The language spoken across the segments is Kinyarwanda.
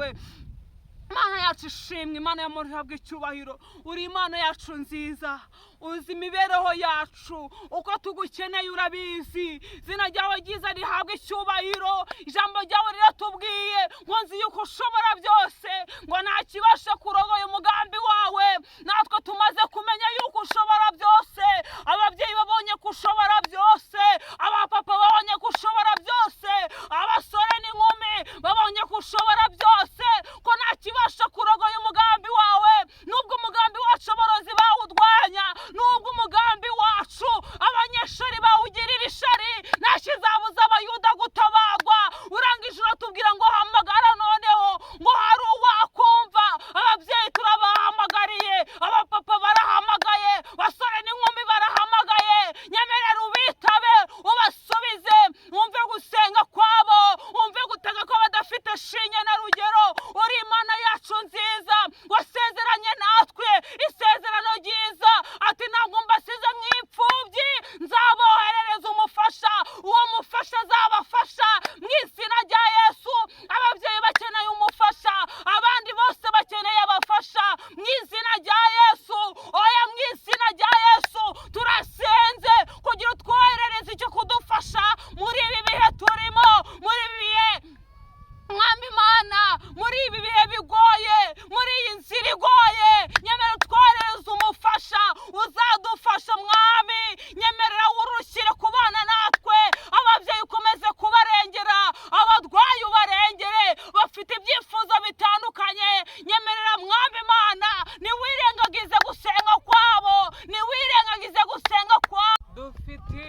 yawe Mana yacu ishimwe, Imana y'amahoro icyubahiro, uri Imana yacu nziza, uzi imibereho yacu, uko tugukeneye urabizi, izina ryawe ryiza rihabwa icyubahiro, ijambo ryawe riratubwiye ngo nzi yuko ushobora byose, ngo nta kibasha kurogoya umugambi wawe, natwe tumaze kumenya yuko ushobora byose, ababyeyi babonye ko ushobora byose, abapapa babonye ko ushobora byose, abasore n'inkumi babonye ko ushobora byose, ko nta kibasha kurogoya umugambi wawe, nubwo umugambi wacu aborozi bawudwanya, nubwo umugambi wacu abanyeshuri bawugirira ishari, nta kizabuza abayuda gutabarwa. Urangije uratubwira ngo hamagara noneho, ngo hari uwakumva, ababyeyi turabahamagariye, abapapa barahamagaye, basore n'inkumi barahamagaye, nyemerera ubitabe ubasubize, umve gusenga kwabo, umve gutega ko badafite shinge na rugero. Uri Imana yacu nziza, wasezeranye natwe isezerano ryiza, ati ntabwo mbasize nk'imfubyi, nzaboherereza umufasha, uwo mufasha azabafasha mu izina rya Yesu. Ababyeyi bakeneye umufasha, abandi bose bakeneye abafasha mu izina rya Yesu. Oya, mu izina rya Yesu turasenze kugira utwoherereze icyo kudufasha muri ibi bihe turimo, muri ibi bihe Mwami Imana, muri ibi bihe bigoye, muri iyi nzira igoye, nyemerera utwoherereze umufasha uzadufasha Mwami, nyemerera urushyire ku bana natwe, ababyeyi ukomeze kubarengera, abarwayi ubarengere, bafite ibyifuzo bitandukanye, nyemerera Mwami Imana, ntiwirengagize gusenga kwabo, ntiwirengagize gusenga kwabo. Dufite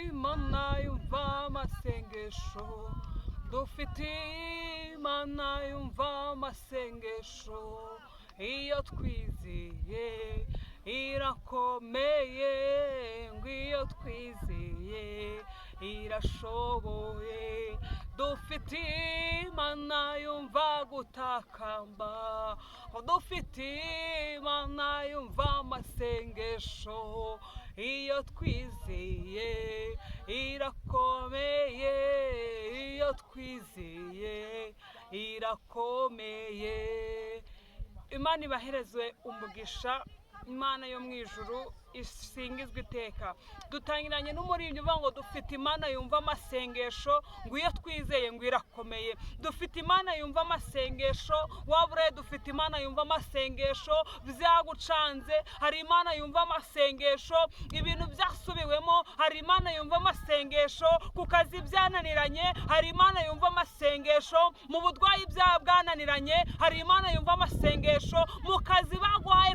Imana yumva amasengesho, dufite Imana yumva amasengesho, iyo twizeye irakomeye, ngo iyo twizeye irashoboye. Dufite Imana yumva gutakamba, dufite Imana yumva amasengesho, iyo twizeye irakomeye, iyo twizeye irakomeye. Imana ibaherezwe umugisha, Imana yo mu ijuru isingizwe iteka. Dutangiranye n'umuririmbyi uvuga ngo dufite Imana yumva amasengesho, ngo iyo twizeye ngo irakomeye. Dufite Imana yumva amasengesho, waburaye dufite Imana yumva amasengesho, byagucanze hari Imana yumva amasengesho, ibintu byasubiwemo hari Imana yumva amasengesho, ku kazi byananiranye hari Imana yumva amasengesho, mu burwayi bwananiranye hari Imana yumva amasengesho, mu kazi baguhaye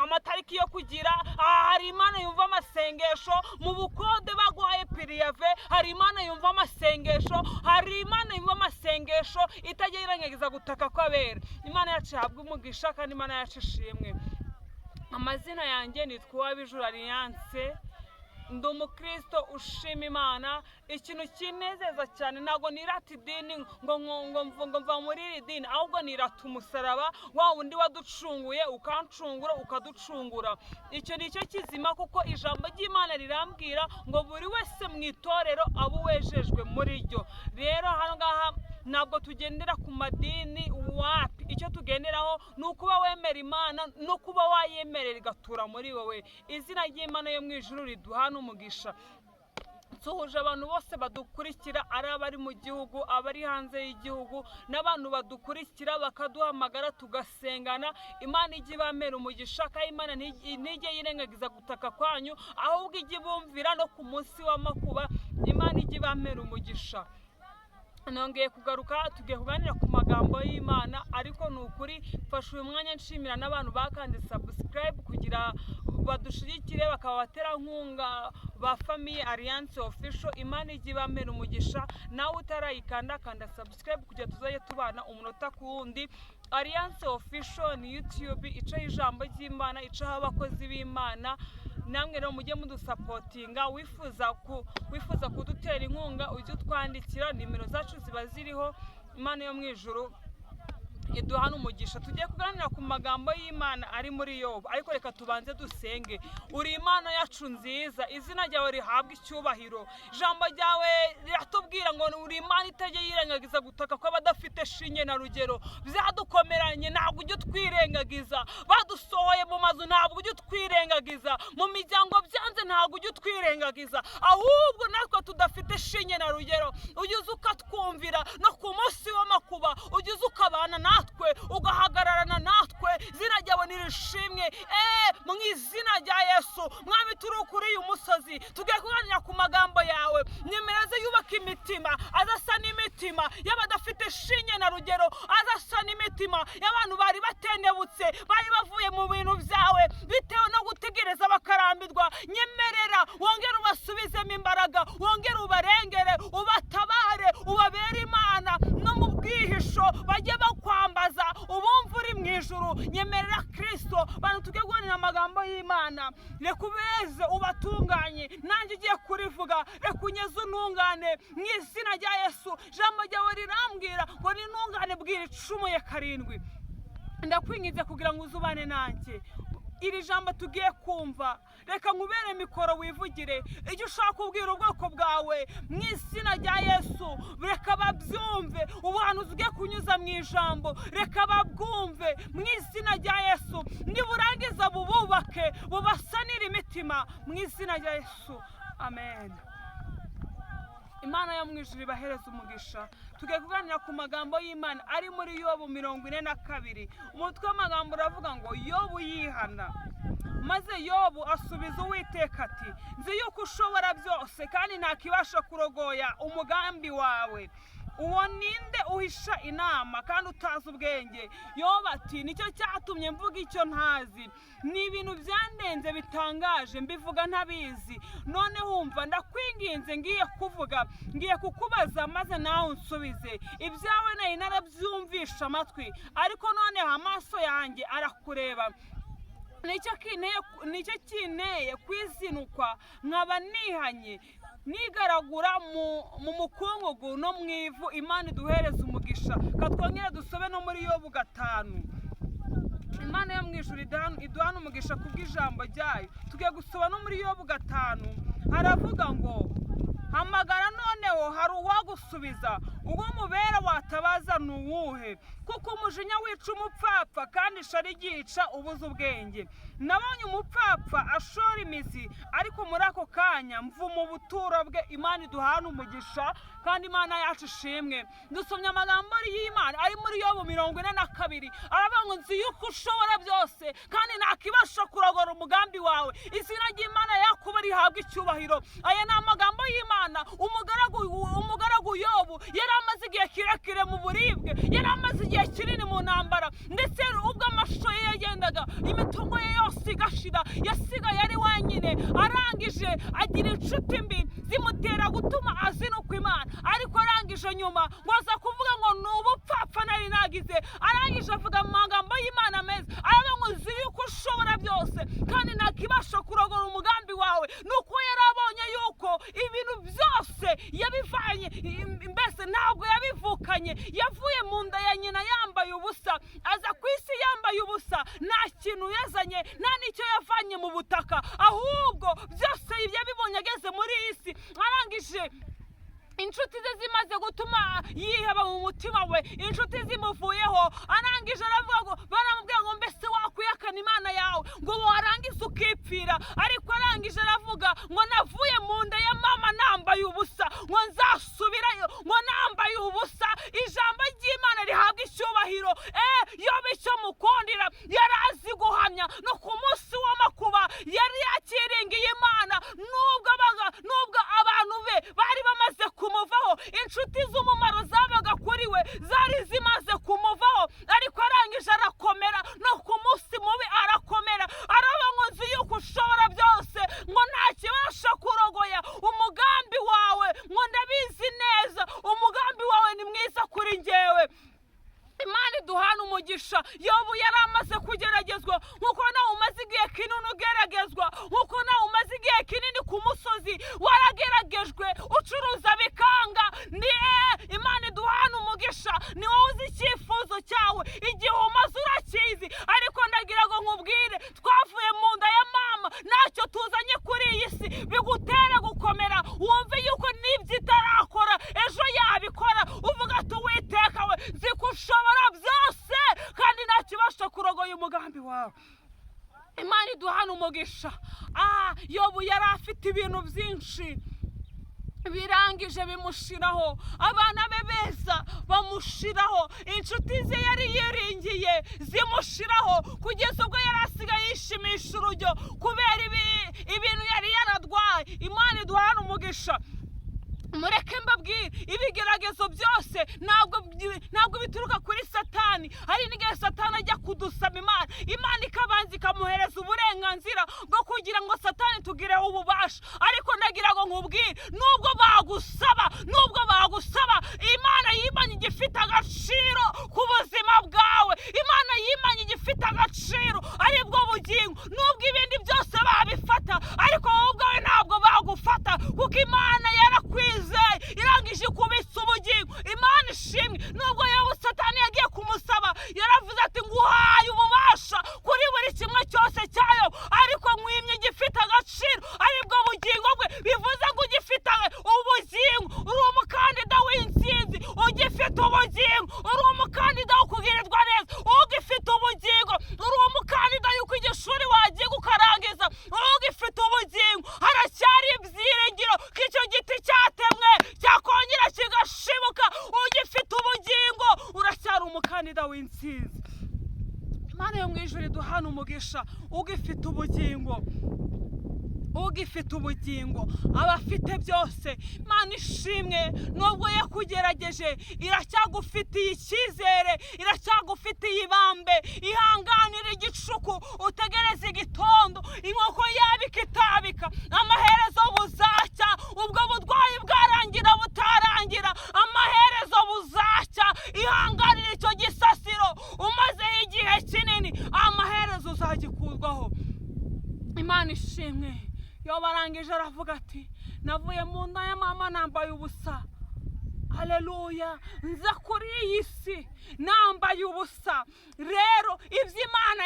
amatariki yo kugira hari Imana yumva amasengesho, mu bukode baguhaye piriyave hari Imana yumva amasengesho, hari Imana yumva amasengesho itagerageza gutaka kw'abera. Imana yacu ihabwa umugisha kandi Imana yacu ishimwe. Amazina yanjye nitwa Uwabijuru Alliance, ndi umukristo ushima Imana. Ikintu kinezeza cyane ntago nirata idini ngo mva muri iri dini, ahubwo nirata umusaraba wa wundi waducunguye, ukancungura ukaducungura. Icyo ni cyo kizima, kuko ijambo ry'Imana rirambwira ngo buri wese mu itorero aba uwejejwe muri ryo. Rero hano ngaha ntabwo tugendera ku madini wapi, icyo tugenderaho ni ukuba wemera Imana no kuba wayemerera igatura muri wowe. Izina ry'Imana yo mu ijuru riduha n'umugisha. Nsuhuje abantu bose badukurikira, ari abari mu gihugu, abari hanze y'igihugu, n'abantu badukurikira bakaduhamagara tugasengana. Imana ijye ibamera umugisha, kandi Imana ntijye yirengagiza gutaka kwanyu, ahubwo ijye ibumvira no ku munsi w'amakuba. Imana ijye ibamera umugisha. Nongeye kugaruka, tugiye kuganira ku magambo y'Imana, ariko ni ukuri mfashe uyu mwanya nshimira n'abantu bakande subscribe kugira badushigikire, bakaba baterankunga ba Famille Alliance Official. Imana ijye ibamera umugisha. Nawe utarayikanda kanda subscribe kugira tuzajye tubana umunota ku wundi. Alliance Official ni YouTube icaho ijambo ry'Imana, icaho abakozi b'Imana. Namwe rero mujye mudusapotinga, wifuza kudutera inkunga ujye utwandikira, nimero zacu ziba ziriho. Imana yo mu ijuru iduha n'umugisha. Tugiye kuganira ku magambo y'Imana ari muri Yobu, ariko reka tubanze dusenge. Uri Imana yacu nziza, izina ryawe rihabwa icyubahiro. Ijambo ryawe riratubwira ngo uri Imana itajya yirengagiza gutaka kw'abadafite shinge na rugero. Byadukomeranye ntabwo ujya utwirengagiza, badusohoye mu mazu ntabwo ujya utwirengagiza, mu miryango byanze ntabwo ujya utwirengagiza, ahubwo natwe tudafite shinge na rugero ujya uza ukatwumvira no ku munsi w'amakuba, ujya uza ukabana natwe, ugahagararana natwe. Izina ryawe nirishimwe mu izina rya Yesu. Mwami, turi kuri uyu musozi tugiye kuganira ku magambo yawe, nyemereze yubaka imitima azasa n'imitima y'abadafite shinge na rugero, azasa n'imitima y'abantu bari batendebutse, bari bavuye mu bintu byawe bitewe no gutegereza bakarambirwa. Nyemerera wongere ubasubizemo imbaraga, wongere ubarengere, ubatabare, ubabere Imana no mu bwihisho bajye bakwambaza ubumva uri mu ijuru. Nyemerera Kristo bantu tugiye guhanira amagambo y'Imana, reka ubeze ubatunganye, nanjye ugiye kurivuga reka unyeze untungane mu izina rya Yesu. Ijambo ryawe rirambwira ngo n'intungane bwira icumuye karindwi. Ndakwinginze kugira ngo uzubane nanjye iri jambo tugiye kumva, reka nkubere mikoro wivugire icyo ushaka kubwira ubwoko bwawe mu izina rya Yesu. Reka babyumve ubuhanuzi ugiye kunyuza mu ijambo, reka babwumve mu izina rya Yesu. Niburangiza bububake, bubasanire imitima mu izina rya Yesu, amen. Imana yo mu ijuru ibahereza umugisha. Tugiye kuganira ku magambo y'Imana ari muri Yobu 42. Umutwe w'amagambo uravuga ngo Yobu yihana. Maze Yobu asubiza Uwiteka ati, nzi yuko ushobora byose kandi ntakibasha kurogoya umugambi wawe. Uwo ninde uhisha inama kandi utazi ubwenge? Yobu ati, nicyo cyatumye mvuga icyo ntazi, ni ibintu byandenze bitangaje, mbivuga ntabizi. None humva, ndakwinginze ngiye kukubaza maze nawe unsubize. Ibyawe nari narabyumvisha amatwi, ariko noneho amaso yanjye arakureba. Nicyo kineye kwizinukwa, nkaba nihanye nigaragura mu mukungugu no mu ivu. Imana iduhereze umugisha. Katwongere dusobe no muri Yobu 5. Imana yo mu ijuru iduhana umugisha kubw'ijambo ryayo. Tugiye gusoba no muri Yobu 5. Haravuga ngo, hamagara noneho hari uwagusubiza, ubwo mubera watabaza ni uwuhe? Kuko umujinya wica umupfapfa kandi ishari ryica ubuze ubwenge. Nabonye umupfapfa ashora imizi, ariko muri ako kanya mvuma ubuturo bwe. Imana iduhana umugisha kandi Imana yacu ishimwe. Dusomye amagambo y'Imana ari muri Yobu 42. Aravuga ngo nzi yuko ushobora byose kandi ntakibasha kurogora umugambi wawe. Izina ry'Imana yakuba rihabwa icyubahiro. Aya ni amagambo y'Imana. Umugaragu Yobu yari amaze igihe kirekire mu buribwe, yari amaze igihe kinini mu ntambara, ndetse ubwo amashusho ye yagendaga imitungo ye yose igashira, yasigaye ari wenyine. Arangije agira inshuti mbi zimutera gutuma azinukwa Imana, ariko arangije nyuma ngo aza kuvuga ngo ni ubupfapfa nari nagize. Arangije avuga amagambo y'Imana meza, aravuga ngo nzi yuko ushobora byose kandi ntakibasha kurogora umugambi wawe. Nuko yari abonye yuko ibintu byose yabivanye, mbese ntabwo yabivukanye. Yavuye mu nda ya nyina yambaye ubusa, aza ku isi yambaye ubusa, nta kintu yazanye, nta n'icyo yavanye mu butaka, ahubwo byose yabibonye ageze muri iyi si. Arangije inshuti ze zimaze gutuma yiheba mu mutima we, inshuti zimuvuyeho. Arangije aravuga ngo, baramubwira ngo mbese wakwihakana Imana yawe ngo warangiza ukipfira? Ariko arangije aravuga ngo navuye mu nda ya mama nambaye ubusa, ngo nzasubirayo ngo nambaye ubusa. Ijambo ry'Imana rihabwa icyubahiro. Yobu icyo mukundira, yari azi guhamya no ku munsi w'amakuba yari yakiringiye Imana. Nubwo abantu be bari bamaze kumuvaho, inshuti z'umumaro zabaga kuri we zari zimaze kumuvaho, ariko arangije arakomera. No ku munsi mubi arakomera. Aravuga ngo nzi yuko ushobora byose, ngo nta kibasha kurogoya umugambi wawe, ngo ndabizi neza umugambi wawe ni mwiza kuri njyewe. Imana iduhana umugisha. Yobu yari amaze kugeragezwa nkuko nawe umaze igihe kinini ugeragezwa, nkuko nawe umaze igihe kinini ku musozi warageragejwe, ucuruza bikanga. Imana iduhana umugisha. Ni wowe uzi icyifuzo cyawe, igihe umaze urakizi, ariko ndagira ngo nkubwire, twavuye mu nda ya mama, ntacyo tuzanye kuri iyi si bigutere gukomera. Wumve yuko n'ibyo itarakora ejo yabikora. y'umugambi wawe. Imana iduhana umugisha. Yobu yari afite ibintu byinshi birangije bimushiraho, abana be beza bamushiraho, inshuti ze yari yiringiye zimushiraho, kugeza ubwo yari asigaye yishimisha urujyo kubera ibintu yari yaradwaye. Imana iduhana umugisha. Mureke mbabwire, ibigeragezo byose ntabwo bituruka kuri Satani. Hari n'igihe Satani ajya kudusaba Imana ikabanza ikamuhereza uburenganzira bwo kugira ngo Satani tugireho ububasha. Ariko ndagira ngo nkubwire, nubwo bagusaba, Imana yimanye igifite agaciro ku buzima bwawe. Imana yimanye igifite agaciro aribwo bugingo. Nubwo ibindi byose babifata, ariko wowe ubwawe ntabwo bagufata, kuko Imana yarakwizeye, irangije kubitsa ubugingo. Imana ishimwe. Nubwo Yobu Satani yagiye kumusaba, yaravuze ati nguhaye ububasha kuri buri kimwe cyose cyayo, ariko nkwimye igifite agaciro aribwo bugingo bwe. Bivuze ngo ugifite ubugingo, uri umukandida w'intsinzi, ugifite ubugingo, uri umukandida wo kugirirwa neza, ugifite ubugingo, uri umukandida y'uko igishuri wagiye ukarangiza, ugifite ubugingo. Haracyari ibyiringiro ko icyo giti cyatemwe cyakongera kigashibuka. Ugifite ubugingo, uracyari umukandida w'intsinzi. Imana yo mu ijuru iduhana umugisha. Ugifite ubugingo, abafite byose, Imana ishimwe. Nubwo yakugerageje, iracyagufitiye icyizere, iracyagufitiye ibambe. Ihanganira igicuku, utegereze igitondo, inkoko yabika itabika, amaherezo buzacya. Ubwo burwayi bwarangira butarangira, amaherezo buzacya. Ihanganira icyo gisasiro umazeho igihe kinini, amaherezo uzagikurwaho. Imana ishimwe. Yobu arangije aravuga ati, navuye mu nda ya mama nambaye ubusa. Haleluya. Nza kuri iyi si nambaye ubusa. Rero ibyo Imana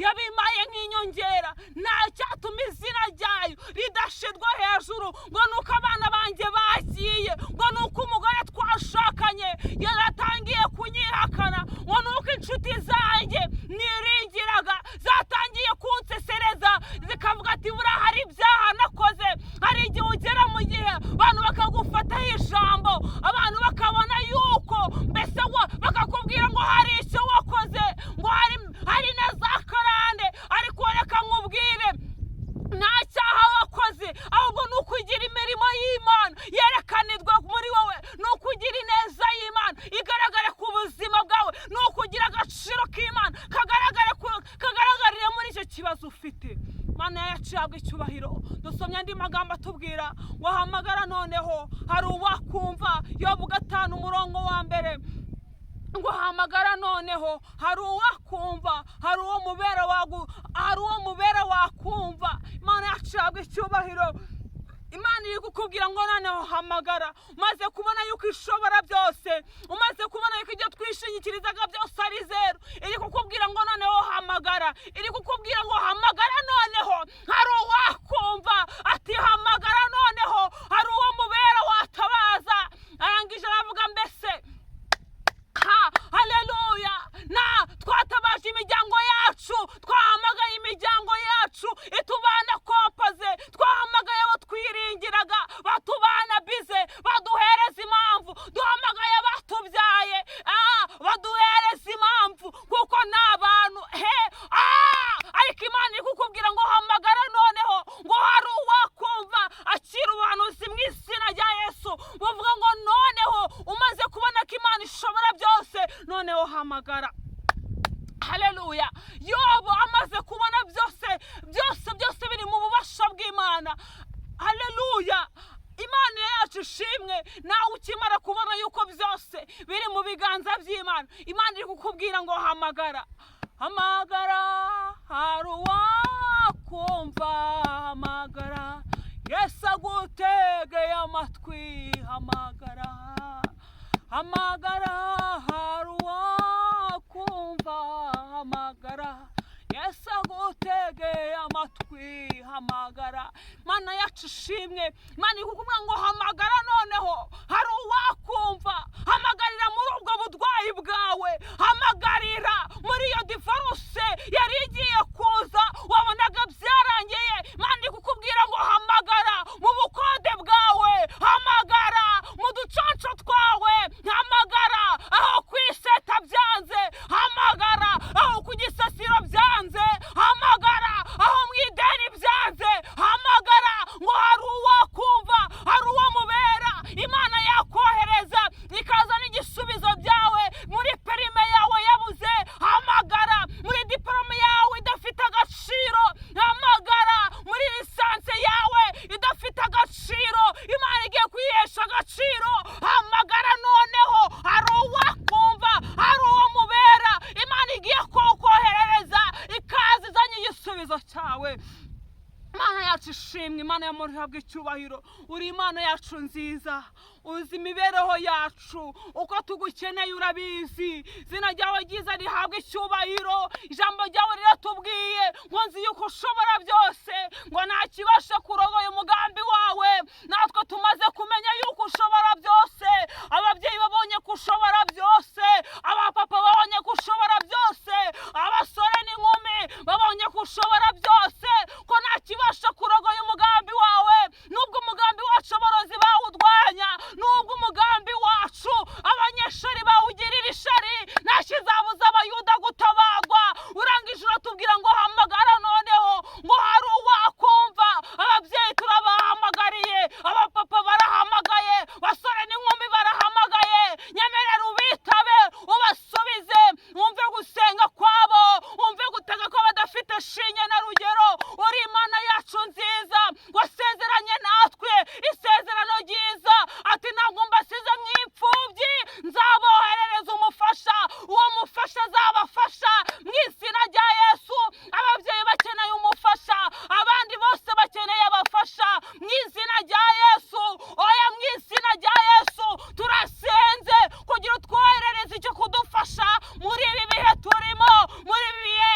yabimaye nk'inyongera, nta cyatuma izina ryayo ridashirwa hejuru, ngo nuko abana banjye bagiye, ngo nuko umugore twashakanye yaratangiye kunyihakana, ngo nuko inshuti zanjye niringiraga zatangiye kunsesereza, zikavuga ati buriya hari ibyaha nakoze. Hari igihe ugera mu gihe abantu bakagufataho ijambo, abantu bakabona yuko mbese bakakubwira ngo hari icyo wakoze, ngo hari na za karande. Ariko reka nkubwire, nta cyaha wakoze, ahubwo ni ukugira imirimo y'Imana yerekanirwa muri wowe, ni ukugira ineza y'Imana igaragare ku buzima bwawe, ni ukugira agaciro k'Imana kagaragarire muri icyo kibazo ufite. Imana yacu yabwa icyubahiro. Dusomye andi magambo atubwira ngo hamagara noneho hari uwakumva. Yobu 5:1 ngo hamagara noneho hari uwakumva, hari uwo mubera wakumva. Imana yacu yabwa icyubahiro. Imana iri kukubwira ngo noneho hamagara. Umaze kubona yuko ishobora byose, umaze kubona yuko ibyo twishingikirizaga byose ari zeru, iri kukubwira ngo noneho hamagara. Iri kukubwira ngo hamagara noneho hari uwakumva. Ati hamagara noneho hari uwo mubera watabaza. Arangije aravuga mbese haleluya, twatabaje imiryango yacu, twahamagaye imiryango yacu itubana kopaze, twahamagaye abo twiringiraga batubana bize, baduhereza impamvu, duhamagaye abatubyaye baduhereza impamvu, kuko ni abantu. Ariko Imana iri kukubwira ngo hamagara noneho, ngo hari uwakumva. Akira ubuhanuzi mu izina rya Yesu buvuga ngo noneho umaze kubona ko Imana ishobora byose, noneho hamagara. Haleluya. Yobu amaze kubona byose biri mu bubasha bw'Imana. Haleluya. Imana yacu ishimwe. Nawe ukimara kubona yuko byose biri mu biganza by'Imana, Imana iri kukubwira ngo hamagara. Hamagara hari uwakumva. Hamagara Yesu agutegeye amatwi. Hamagara hari uwakumva. Hamagara Yesu agutegeye amatwi. Hamagara. Mana yacu ishimwe. Imana iri kukubwira ngo hamagara noneho hari uwakumva. Hamagarira muri ubwo burwayi bwawe, hamagarira muri iyo divorce Imana y'amahoro ihabwe icyubahiro. Uri Imana yacu nziza, uzi imibereho yacu, uko tugukeneye urabizi. Izina ryawe ryiza rihabwe icyubahiro. Ijambo ryawe riratubwiye ngo nzi yuko ushobora byose, ngo nta kibasha kurogoya umugambi wawe. Natwe tumaze kumenya yuko ushobora byose. Ababyeyi babonye ko ushobora byose, abapapa babonye ko ushobora byose, abasore n'inkumi babonye ko ushobora byose, ko nta kibasha kurogoya umugambi wawe. Nubwo umugambi wacu aborozi bawudwanya, nubwo umugambi wacu abanyeshuri bawugirira ishari, nta kizabuza abayuda gutabarwa. Urangije uratubwira ngo hamagara noneho, ngo hari uwakumva. Ababyeyi turabahamagariye, abapapa barahamagaye, basore n'inkumi barahamagaye. Nyemerera ubitabe, ubasubize, wumve gusenga kwabo, wumve gutega ko badafite shinge na rugero. Uri Imana yacu nziza, wasezeranye natwe isezerano ryiza, ati ntabwo mbasize nk'imfubyi, nzaboherereza umufasha. Uwo mufasha azabafasha mu izina rya Yesu. Ababyeyi bakeneye umufasha, abandi bose bakeneye abafasha mu izina rya Yesu. Oya, mu izina rya Yesu turasenze kugira utwoherereze icyo kudufasha muri ibi bihe turimo, muri ibi bihe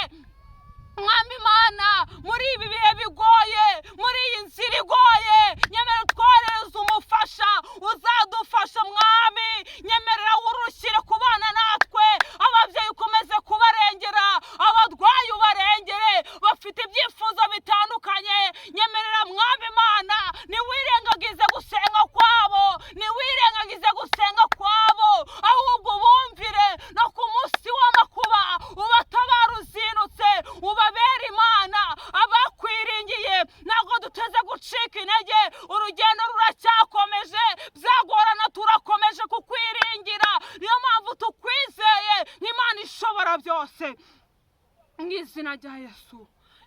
Mwami Imana, muri ibi bihe bigoye, muri iyi nzira igoye. Nyemerera utwoherereze umufasha uzadufasha Mwami. Nyemerera urushyire ku bana natwe, ababyeyi ukomeze kubarengera, abarwayi ubarengere, bafite ibyifuzo bitandukanye. Nyemerera Mwami Imana, ntiwirengagize gusenga kwabo, ntiwirengagize gusenga kwabo, ahubwo bumvire no ku munsi w'amakuba ubatabara uzinutse, ubabera Imana. Abakwiringiye ntabwo duteze gucika intege, urugendo ruracyakomeje, byagorana turakomeje kukwiringira. Niyo mpamvu tukwizeye nk'Imana ishobora byose. Mu izina rya Yesu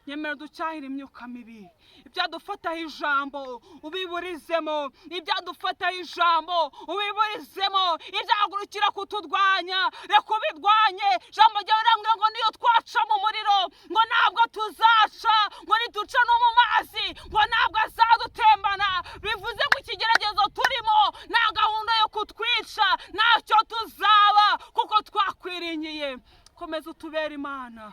nyemerera ducyahire imyuka mibi, ibyadufataho ijambo ubiburizemo, ibyadufataho ijambo ubiburizemo, ibyahagurukira kutudwanya reka ubirwanye. Ijambo ryawe rirambwira ngo niyo twaca mu muriro, ngo ntabwo tuzaca, ngo niduca no mu mazi, ngo ntabwo azadutembana. Bivuze ngo ikigeragezo turimo nta gahunda yo kutwica, ntacyo tuzaba, kuko twakwiringiye. Komeza utubere Imana,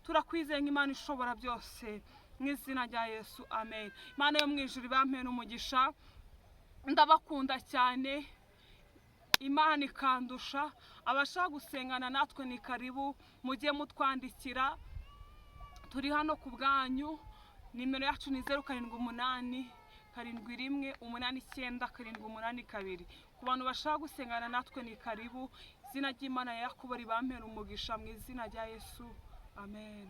turakwizeye nk'Imana ishobora byose mu izina rya Yesu, amen. Imana yo mu ijuru ibampe n'umugisha, ndabakunda cyane. Imana ikandusha. Abashaka gusengana natwe ni karibu, mujye mutwandikira, turi hano ku bwanyu. Nimero yacu ni 078 71 89 782. Ku bantu bashaka gusengana natwe ni karibu. Izina ry'Imana ya Yakobo ribampe umugisha mu izina rya Yesu, amen.